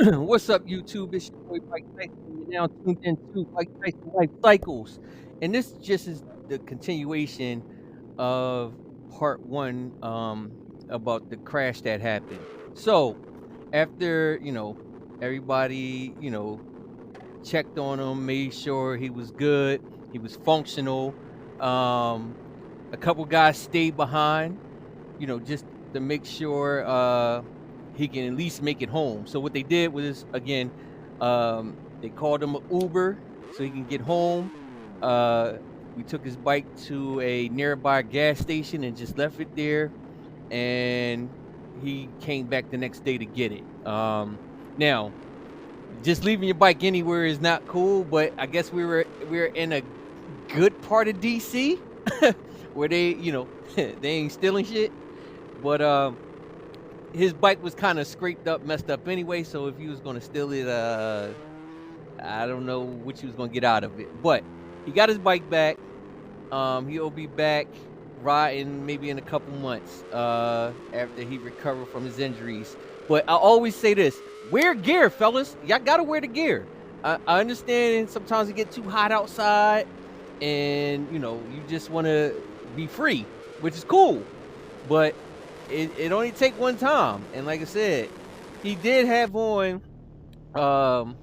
What's up, YouTube? It's your boy Mike Tyson. You're now tuned into Mike Tyson Life Cycles. And this just is the continuation of part one about the crash that happened. So, after, everybody, checked on him, made sure he was good, he was functional. Um, a couple guys stayed behind, just to make sure he can at least make it home. So what they did was again, they called him an Uber so he can get home. We took his bike to a nearby gas station and just left it there, and he came back the next day to get it. Now, just leaving your bike anywhere is not cool, but I guess we were in a good part of DC where they, they ain't stealing shit. But his bike was kind of scraped up, messed up anyway. So if he was gonna steal it, I don't know what he was gonna get out of it. But he got his bike back. He'll be back riding maybe in a couple months after he recovered from his injuries. But I always say this: wear gear, fellas. Y'all gotta wear the gear. I understand sometimes it get too hot outside, and you just want to be free, which is cool. But it only take one time, and like I said, he did have on um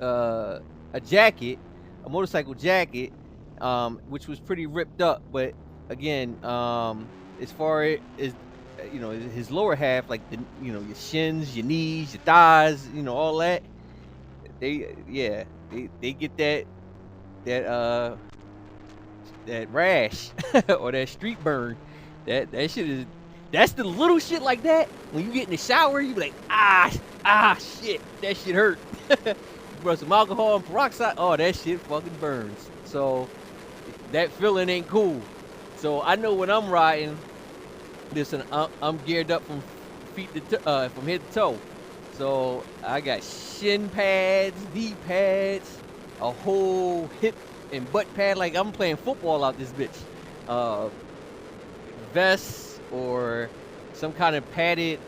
a jacket, a motorcycle jacket, which was pretty ripped up. But again, as far as his lower half, like your shins, your knees, your thighs, all that, they get that that rash or that street burn. That shit is that's the little shit like that. When you get in the shower, you be like, shit, that shit hurt. You rub some alcohol and peroxide, oh, that shit fucking burns. So that feeling ain't cool. So I know when I'm riding, listen, I'm geared up from from head to toe. So I got shin pads, knee pads, a whole hip and butt pad, like I'm playing football out this bitch. Vest or some kind of padded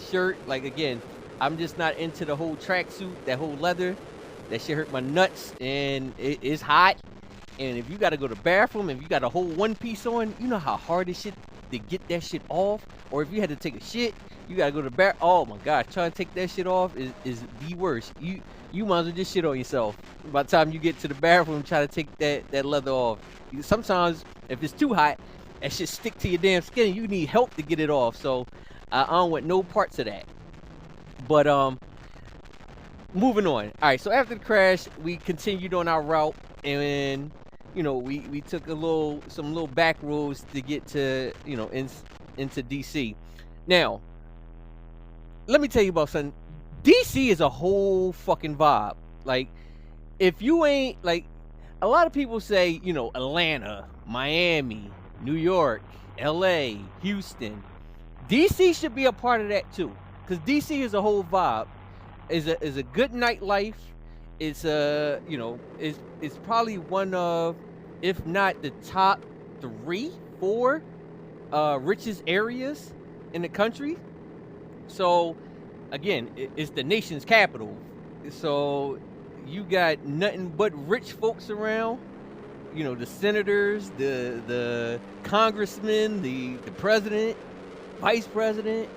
shirt. Like again, I'm just not into the whole tracksuit, that whole leather. That shit hurt my nuts, and it's hot. And if you got to go to the bathroom, if you got a whole one piece on, you know how hard it shit to get that shit off. Or if you had to take a shit, you got to go to the bath. Oh my god, trying to take that shit off is the worst. You might as well just shit on yourself. By the time you get to the bathroom, try to take that leather off. Sometimes if it's too hot, that shit stick to your damn skin, and you need help to get it off. So I don't want no parts of that. But moving on. All right, so after the crash, we continued on our route, and we took some little back roads to get to into DC. Now, let me tell you about something. DC is a whole fucking vibe. Like, if you ain't like, a lot of people say, Atlanta, Miami, New York, LA, Houston. DC should be a part of that too, because DC is a whole vibe. Is a good nightlife. It's it's probably one of, if not the top 3, 4 richest areas in the country. So again, it's the nation's capital. So you got nothing but rich folks around. The senators, the congressmen, the president, vice president,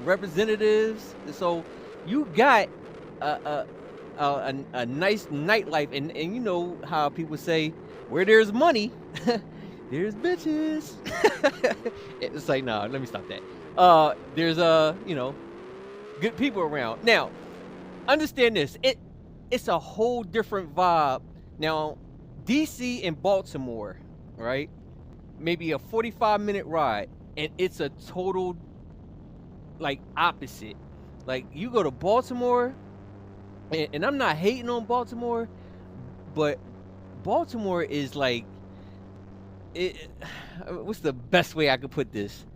representatives. So you got a nice nightlife, and you know how people say, where there's money, there's bitches. It's like, no, let me stop that. There's good people around. Now, understand this. It's a whole different vibe. Now, DC and Baltimore, right? Maybe a 45-minute ride, and it's a total like opposite. Like, you go to Baltimore, and I'm not hating on Baltimore, but Baltimore is like it. What's the best way I could put this?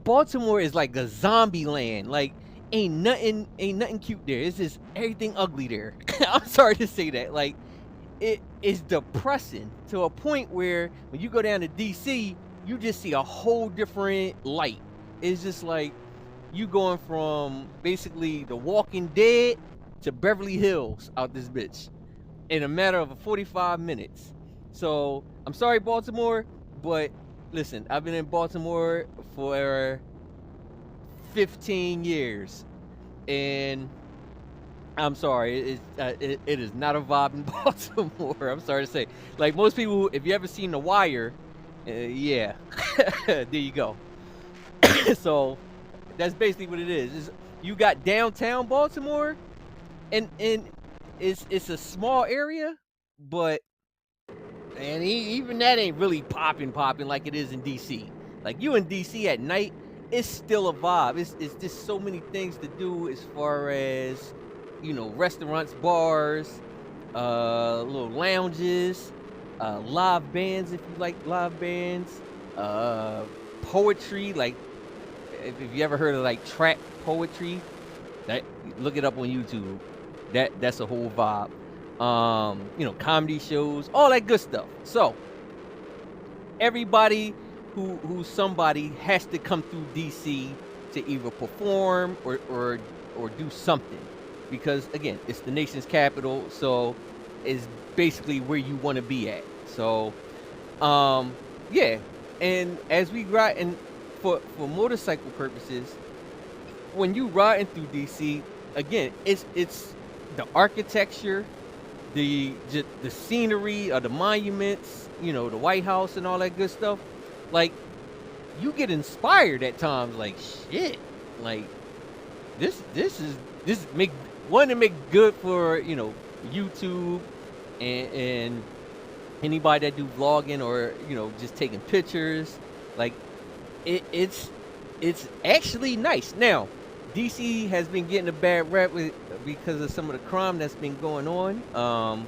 Baltimore is like a zombie land. Like, ain't nothing cute there. It's just everything ugly there. I'm sorry to say that. Like, it is depressing to a point where when you go down to DC, you just see a whole different light. It's just like you going from basically The Walking Dead to Beverly Hills out this bitch in a matter of 45 minutes. So I'm sorry, Baltimore, but listen, I've been in Baltimore for 15 years, and I'm sorry, it is not a vibe in Baltimore. I'm sorry to say. Like most people, if you ever seen The Wire, yeah, there you go. So that's basically what it is. You got downtown Baltimore, and it's a small area, but and even that ain't really popping like it is in DC. Like you in DC at night, it's still a vibe. It's just so many things to do as far as restaurants, bars, little lounges, live bands if you like live bands, uh, poetry. Like if you ever heard of like trap poetry, that look it up on YouTube. That's a whole vibe. Comedy shows, all that good stuff. So everybody who's somebody has to come through DC to either perform or do something. Because again, it's the nation's capital, so it's basically where you want to be at. So yeah. And as we ride and for motorcycle purposes, when you riding through DC, again, it's the architecture, the scenery of the monuments, the White House and all that good stuff. Like you get inspired at times. Like shit, like this make one to make good for YouTube and anybody that do vlogging or just taking pictures. Like it's actually nice. Now, DC has been getting a bad rap because of some of the crime that's been going on.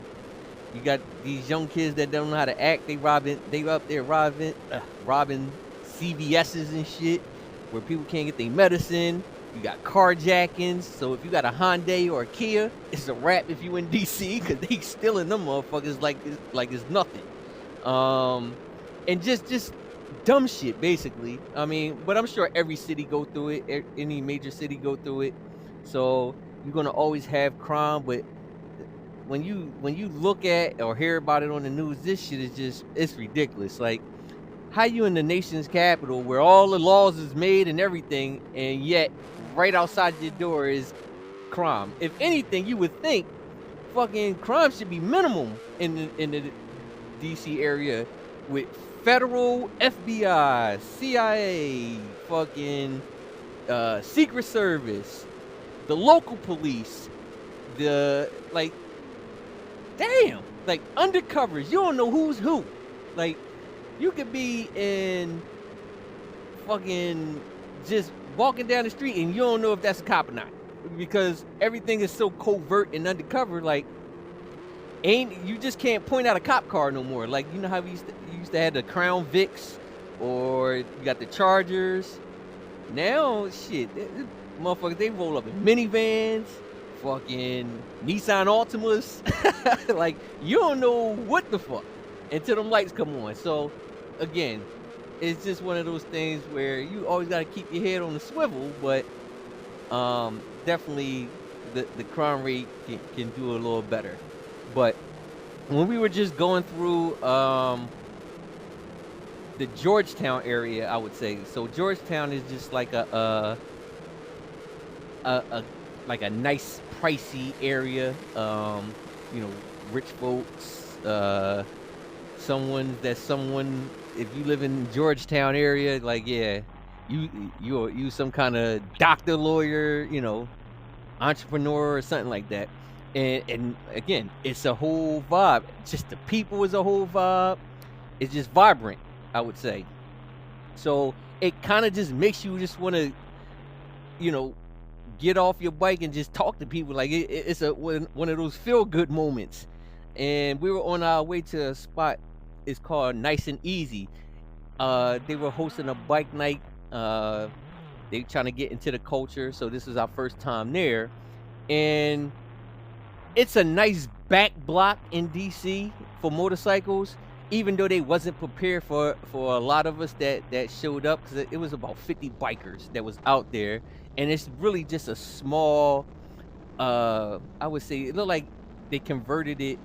You got these young kids that don't know how to act. They up there robbing CVS's and shit, where people can't get their medicine. You got carjackings. So if you got a Hyundai or a Kia, it's a rap if you in DC because they stealing them motherfuckers like it's nothing. And just dumb shit basically. I mean, but I'm sure every city go through it. Any major city go through it. So you're gonna always have crime, but when you look at or hear about it on the news, this shit is it's ridiculous. Like how you in the nation's capital where all the laws is made and everything, and yet right outside your door is crime. If anything, you would think fucking crime should be minimum in the DC area with federal FBI, CIA, fucking Secret Service, the local police, the like damn, like undercovers. You don't know who's who. Like you could be in fucking just walking down the street and you don't know if that's a cop or not because everything is so covert and undercover. Like you just can't point out a cop car no more. Like you know how you used to have the Crown Vics or you got the Chargers. Now shit, motherfuckers they roll up in minivans, fucking Nissan Altimas. Like you don't know what the fuck until them lights come on. So again, it's just one of those things where you always got to keep your head on the swivel, but definitely the crime rate can do a little better. But when we were just going through the Georgetown area, I would say, so Georgetown is just like a like a nice pricey area. Rich folks, someone if you live in Georgetown area, like yeah, you some kind of doctor, lawyer, entrepreneur or something like that. And again, it's a whole vibe. Just the people is a whole vibe. It's just vibrant, I would say. So it kind of just makes you just want to, get off your bike and just talk to people. Like it's one of those feel good moments. And we were on our way to a spot. It's called Nice and Easy. They were hosting a bike night. They trying to get into the culture. So this is our first time there, and it's a nice back block in DC for motorcycles. even though they wasn't prepared for a lot of us that showed up, because it was about 50 bikers that was out there, and it's really just a small, I would say it looked like they converted it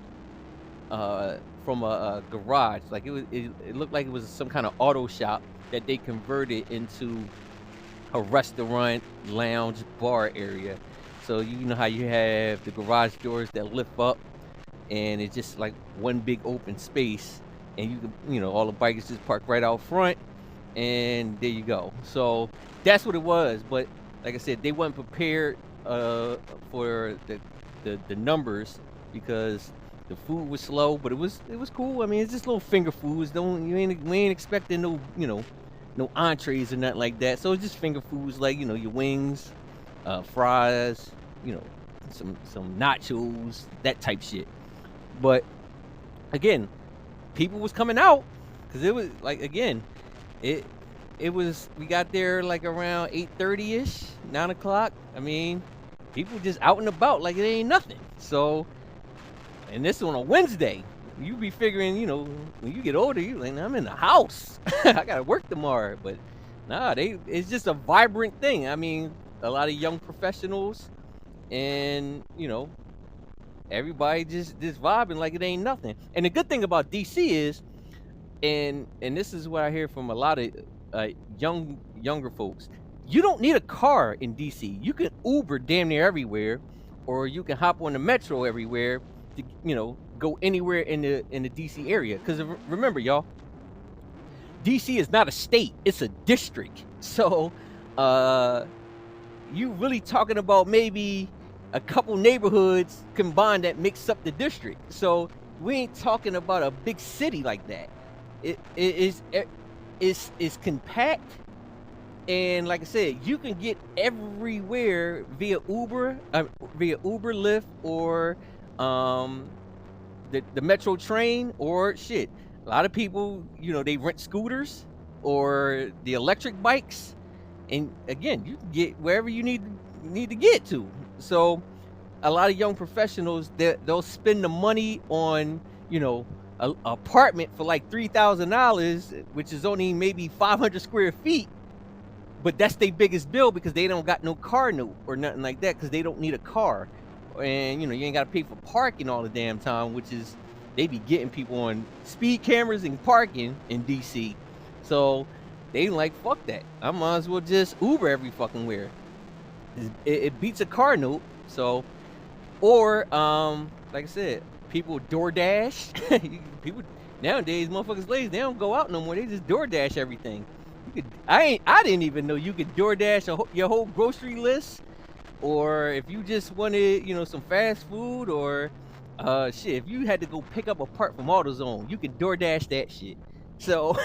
from a garage. Like it looked like it was some kind of auto shop that they converted into a restaurant, lounge, bar area. So you know how you have the garage doors that lift up, and it's just like one big open space, and you can, all the bikers just park right out front, and there you go. So that's what it was. But like I said, they weren't prepared for the numbers, because the food was slow, but it was cool. I mean, it's just little finger foods. Don't you ain't We ain't expecting no entrees or nothing like that. So it's just finger foods, like your wings, fries, you know, some nachos, that type shit. But again, people was coming out, because it was like, again, it it was we got there like around 8:30 ish, 9 o'clock. I mean, people just out and about like it ain't nothing. So, and this on a Wednesday. You be figuring, when you get older, you like, I'm in the house. I gotta work tomorrow. But nah, it's just a vibrant thing. I mean, a lot of young professionals, and everybody just vibing like it ain't nothing. And the good thing about DC is, and this is what I hear from a lot of uh, younger folks, you don't need a car in DC. You can Uber damn near everywhere, or you can hop on the metro everywhere to go anywhere in the DC area. Because remember, y'all, DC is not a state; it's a district. So, uh, you really talking about maybe a couple neighborhoods combined that makes up the district. So we ain't talking about a big city like that. It is compact, and like I said, you can get everywhere via Uber, Lyft, or um, the metro train, or shit. A lot of people, they rent scooters or the electric bikes, and again, you can get wherever you need to get to. So a lot of young professionals, they'll spend the money on a apartment for like $3,000, which is only maybe 500 square feet, but that's their biggest bill, because they don't got no car note or nothing like that, because they don't need a car. And you ain't got to pay for parking all the damn time, which is, they be getting people on speed cameras and parking in DC. So they like, fuck that, I might as well just Uber every fucking where. It beats a car note. So, or like I said, people DoorDash. People nowadays, motherfuckers lazy, they don't go out no more, they just DoorDash everything. I didn't even know you could DoorDash your whole grocery list. Or if you just wanted, some fast food, or shit, if you had to go pick up a part from AutoZone, you could DoorDash that shit. So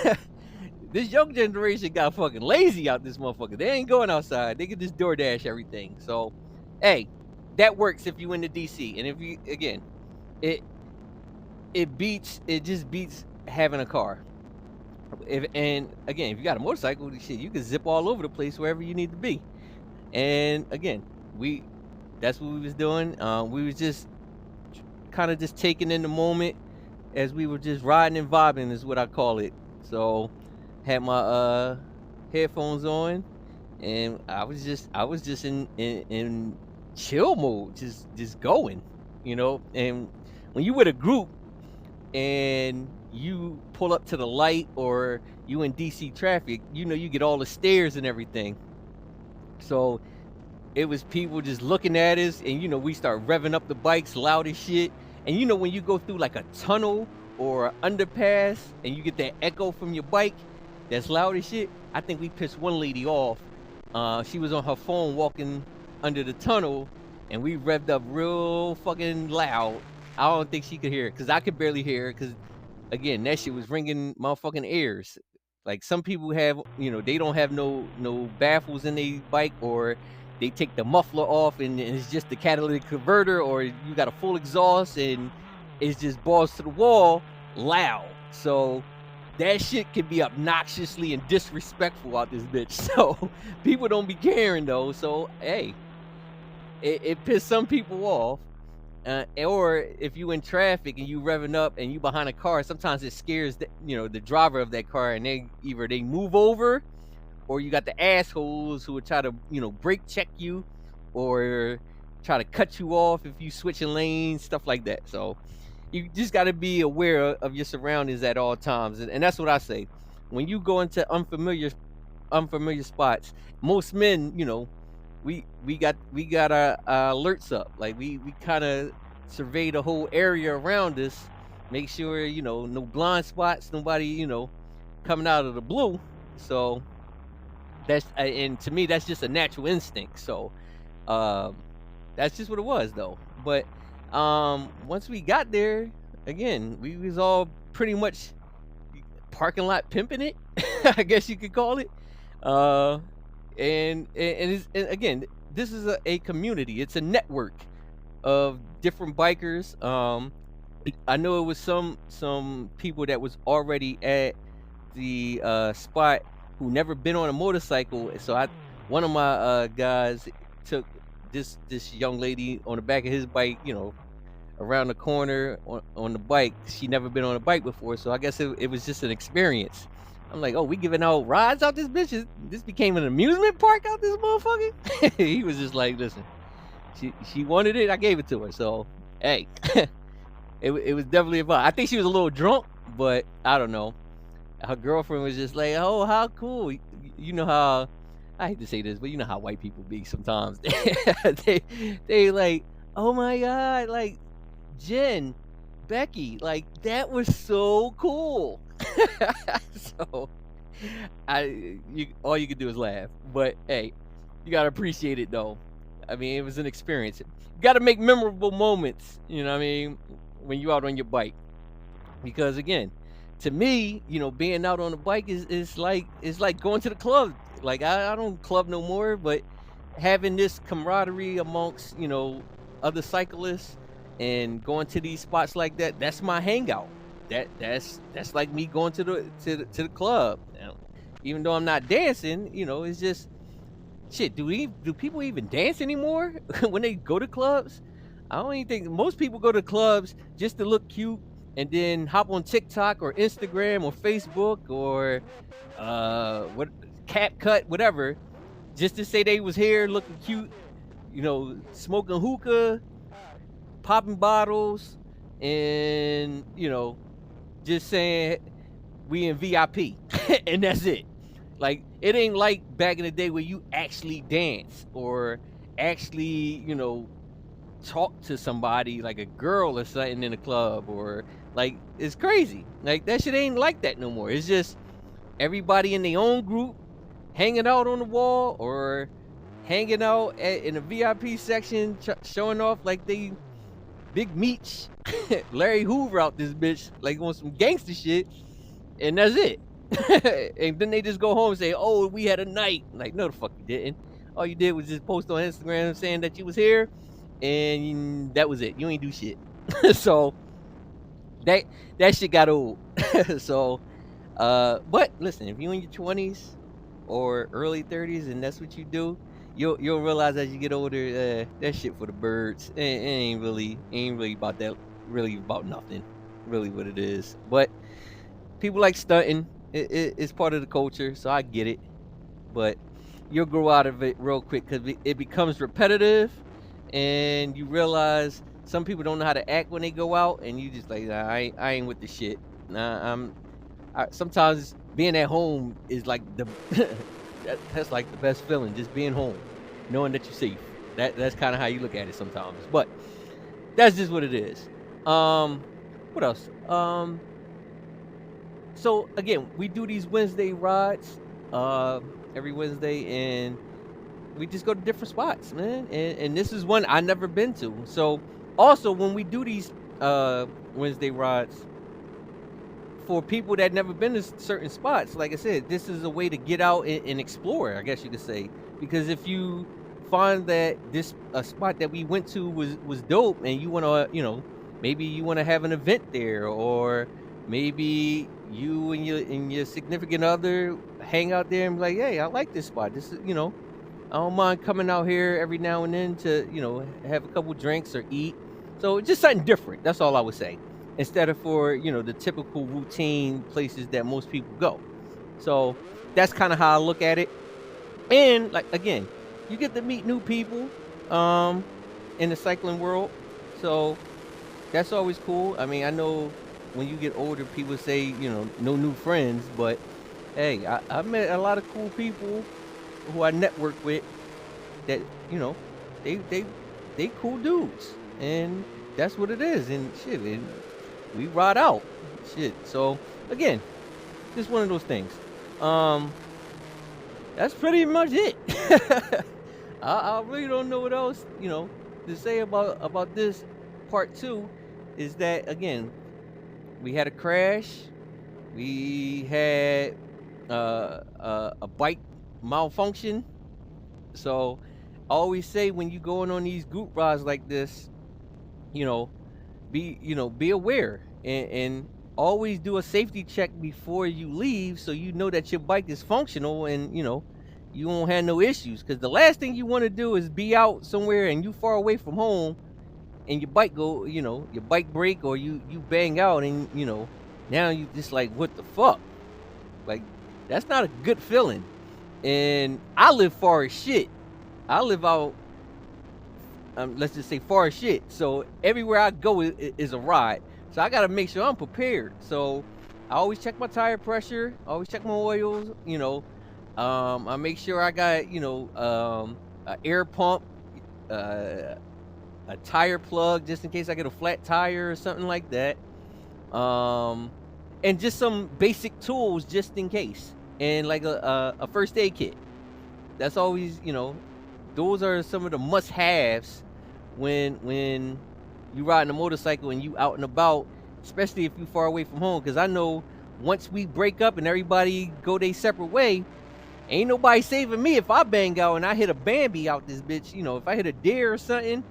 this young generation got fucking lazy out this motherfucker. They ain't going outside. They can just DoorDash everything. So, hey, that works if you in the DC. And if you, again, it just beats having a car. And again, if you got a motorcycle, shit, you can zip all over the place wherever you need to be. And again, that's what we was doing. We was just kind of just taking in the moment as we were just riding and vibing, is what I call it. So had my headphones on, and I was just in chill mode, just going, and when you with a group and you pull up to the light, or you in DC traffic, you get all the stares and everything. So it was people just looking at us, and we start revving up the bikes loud as shit. And when you go through like a tunnel or an underpass, and you get that echo from your bike that's loud as shit. I think we pissed one lady off. She was on her phone walking under the tunnel, and we revved up real fucking loud. I don't think she could hear it, because I could barely hear it, because again, that shit was ringing motherfucking ears. Like, some people have, they don't have no baffles in their bike, or they take the muffler off and it's just the catalytic converter, or you got a full exhaust and it's just balls to the wall loud. So that shit can be obnoxiously and disrespectful out this bitch. So people don't be caring though. So hey, it pissed some people off. Or if you in traffic and you revving up and you behind a car, sometimes it scares the driver of that car, and they move over, or you got the assholes who would try to brake check you, or try to cut you off if you switching lanes, stuff like that. So you just got to be aware of your surroundings at all times, and that's what I say. When you go into unfamiliar spots, most men, we got our alerts up. Like we kind of survey the whole area around us, make sure no blind spots, nobody coming out of the blue. So and to me that's just a natural instinct. So um, that's just what it was though. But once we got there, again, we was all pretty much parking lot pimping it, I guess you could call it. Uh, and again, this is a community. It's a network of different bikers. I know it was some people that was already at the spot who never been on a motorcycle. So one of my guys took this young lady on the back of his bike, around the corner on the bike. She never been on a bike before, so I guess it was just an experience. I'm like, oh, we giving out rides out this bitch? This became an amusement park out this motherfucker? He was just like, listen, she wanted it, I gave it to her. So hey, it was definitely a vibe. I think she was a little drunk, but I don't know. Her girlfriend was just like, oh, how cool. You know how, I hate to say this, but you know how white people be sometimes. They like, oh my god, like Jen, Becky, like that was so cool. So all you could do is laugh. But hey, you gotta appreciate it though. I mean, it was an experience. You gotta make memorable moments, you know what I mean, when you out on your bike. Because again, to me, being out on the bike is like going to the club. Like I don't club no more, but having this camaraderie amongst other cyclists and going to these spots like that, that's my hangout. That's like me going to the club. Now, even though I'm not dancing, it's just shit. Do people even dance anymore when they go to clubs? I don't even think most people go to clubs just to look cute and then hop on TikTok or Instagram or Facebook or what CapCut, whatever, just to say they was here looking cute, smoking hookah, popping bottles, and just saying we in VIP, and that's it. Like it ain't like back in the day where you actually dance or actually talk to somebody like a girl or something in a club, or like it's crazy. Like that shit ain't like that no more. It's just everybody in their own group hanging out on the wall or hanging out in a VIP section, showing off like they Big Meech, Larry Hoover out this bitch, like on some gangster shit, and that's it. And then they just go home and say, "Oh, we had a night." Like, no, the fuck you didn't. All you did was just post on Instagram saying that you was here, and that was it. You ain't do shit. So that that shit got old. So, but listen, if you in your 20s or early 30s and that's what you do, you'll realize as you get older, that shit for the birds. It ain't really about that. Really about nothing. Really, what it is. But people like stunting. It's part of the culture, so I get it. But you'll grow out of it real quick because it becomes repetitive, and you realize some people don't know how to act when they go out, and you just like, nah, I ain't with the shit. Nah, sometimes being at home is like that's like the best feeling, just being home, knowing that you're safe. That's kind of how you look at it sometimes. But that's just what it is. Um, what else? So again, we do these Wednesday rides, uh, every Wednesday, and we just go to different spots, man. And this is one I never been to. So also when we do these Wednesday rides, for people that never been to certain spots, like I said, this is a way to get out and explore, I guess you could say. Because if you find that this a spot that we went to was dope, and you want to, maybe you want to have an event there, or maybe you and your significant other hang out there and be like, hey, I like this spot. This is, I don't mind coming out here every now and then to, have a couple drinks or eat. So just something different. That's all I would say. Instead of for the typical routine places that most people go. So that's kind of how I look at it. And like again, you get to meet new people um in the cycling world. So that's always cool. I mean, I know when you get older, people say, no new friends, but hey, I met a lot of cool people who I network with that, you know, they they they cool dudes. And that's what it is. And shit, and we ride out. Shit. So again, just one of those things. Um, that's pretty much it. I really don't know what else, to say about this part two. Is that again, we had a crash. We had a bike malfunction. So I always say when you going on these group rides like this, you know, be aware and always do a safety check before you leave so you know that your bike is functional and you won't have no issues. Because the last thing you want to do is be out somewhere and you far away from home and your bike go, your bike break or you bang out and now you just like what the fuck? Like that's not a good feeling. And I live far as shit. I live out let's just say far as shit. So everywhere I go is a ride. So I gotta make sure I'm prepared. So I always check my tire pressure, always check my oils, I make sure I got, a air pump, uh, a tire plug just in case I get a flat tire or something like that. Um, and just some basic tools just in case. And like a first aid kit. That's always, those are some of the must-haves when you riding a motorcycle and you out and about, especially if you far away from home. Because I know once we break up and everybody go their separate way, ain't nobody saving me if I bang out and I hit a Bambi out this bitch. If I hit a deer or something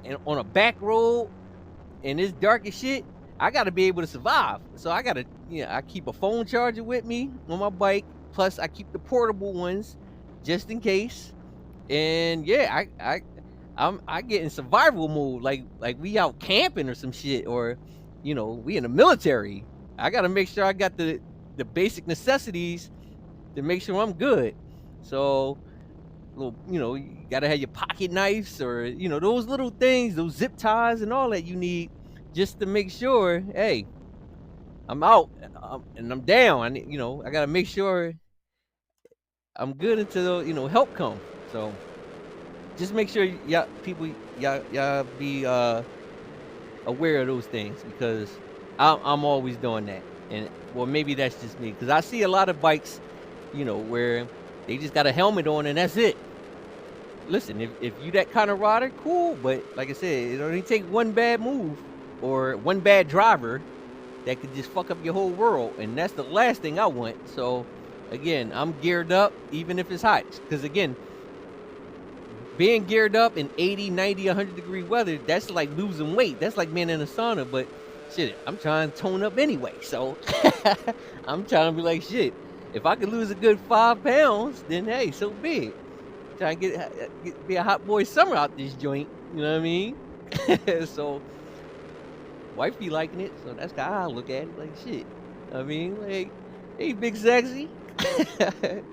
and on a back road and it's dark as shit, I gotta be able to survive. So I gotta, I keep a phone charger with me on my bike. Plus I keep the portable ones just in case. And yeah, I get in survival mode, like we out camping or some shit, or we in the military. I gotta make sure I got the basic necessities to make sure I'm good. So little, you gotta have your pocket knives or those little things, those zip ties and all that you need just to make sure, hey, I'm out and I'm down. I need, I gotta make sure I'm good until help come. So just make sure y'all people y'all be aware of those things because I'm always doing that. And well, maybe that's just me because I see a lot of bikes, where they just got a helmet on and that's it. Listen, if you that kind of rider, cool. But like I said, it only take one bad move or one bad driver that could just fuck up your whole world, and that's the last thing I want. So again, I'm geared up even if it's hot because again, being geared up in 80, 90, 100 degree weather, that's like losing weight. That's like being in a sauna, but shit, I'm trying to tone up anyway. So I'm trying to be like, shit, if I could lose a good 5 pounds, then hey, so be it. Trying to be a hot boy summer out this joint. You know what I mean? So wife be liking it, so that's how I look at it. Like shit. I mean, like, hey, big sexy.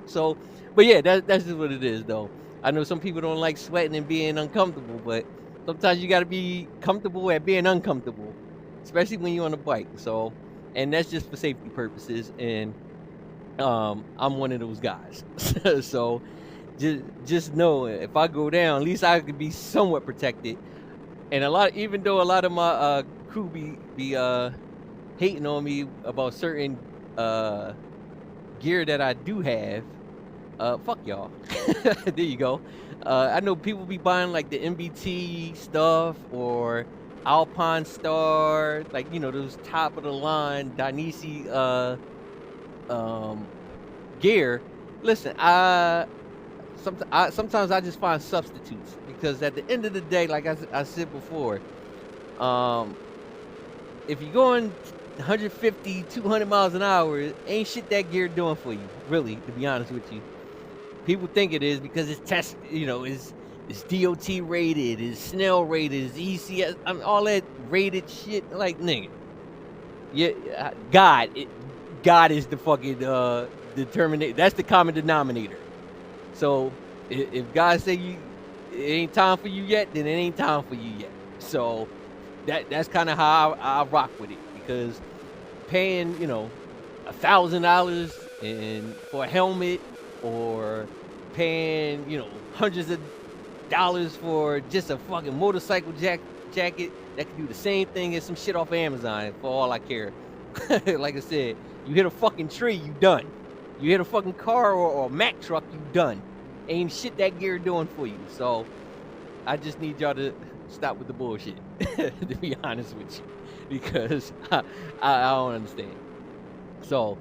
So, but yeah, that's just what it is, though. I know some people don't like sweating and being uncomfortable, but sometimes you got to be comfortable at being uncomfortable, especially when you're on a bike. So, and that's just for safety purposes. And I'm one of those guys. So, just know if I go down, at least I could be somewhat protected. And even though a lot of my crew be hating on me about certain gear that I do have. Fuck y'all. There you go. I know people be buying like the MBT stuff or Alpine Star, like those top of the line Dainese gear. Listen, sometimes I just find substitutes because at the end of the day, like I said before, if you're going 150, 200 miles an hour, ain't shit that gear doing for you, really, to be honest with you. People think it is because it's It's DOT rated, it's Snell rated, it's ECS, all that rated shit. Like, nigga, yeah, God is the fucking determinate. That's the common denominator. So if God say it ain't time for you yet, then it ain't time for you yet. So that's kind of how I rock with it, because paying, $1,000 and for a helmet, or paying, hundreds of dollars for just a fucking motorcycle jacket that can do the same thing as some shit off of Amazon, for all I care. Like I said, you hit a fucking tree, you done. You hit a fucking car or a Mack truck, you done. Ain't shit that gear doing for you. So I just need y'all to stop with the bullshit, to be honest with you, because I don't understand. So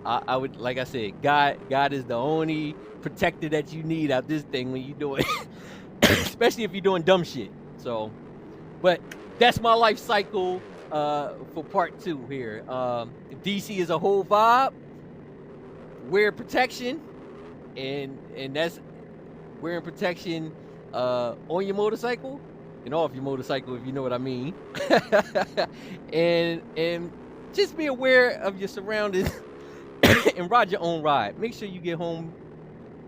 I would, like I said, God is the only protector that you need out this thing when you do it, especially if you're doing dumb shit. So, but that's my life cycle for part 2 here. DC is a whole vibe. Wear protection, and that's wearing protection on your motorcycle and off your motorcycle, if you know what I mean. and just be aware of your surroundings and ride your own ride. Make sure you get home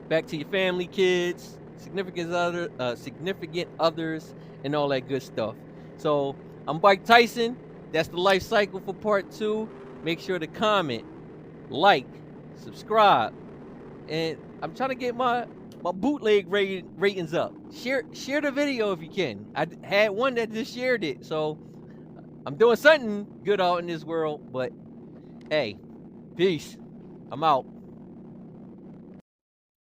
back to your family, kids, significant others, and all that good stuff. So I'm Bike Tyson. That's the life cycle for part 2. Make sure to comment, like, subscribe, and I'm trying to get my bootleg ratings up. Share the video if you can. I had one that just shared it, so I'm doing something good out in this world. But hey, peace. I'm out.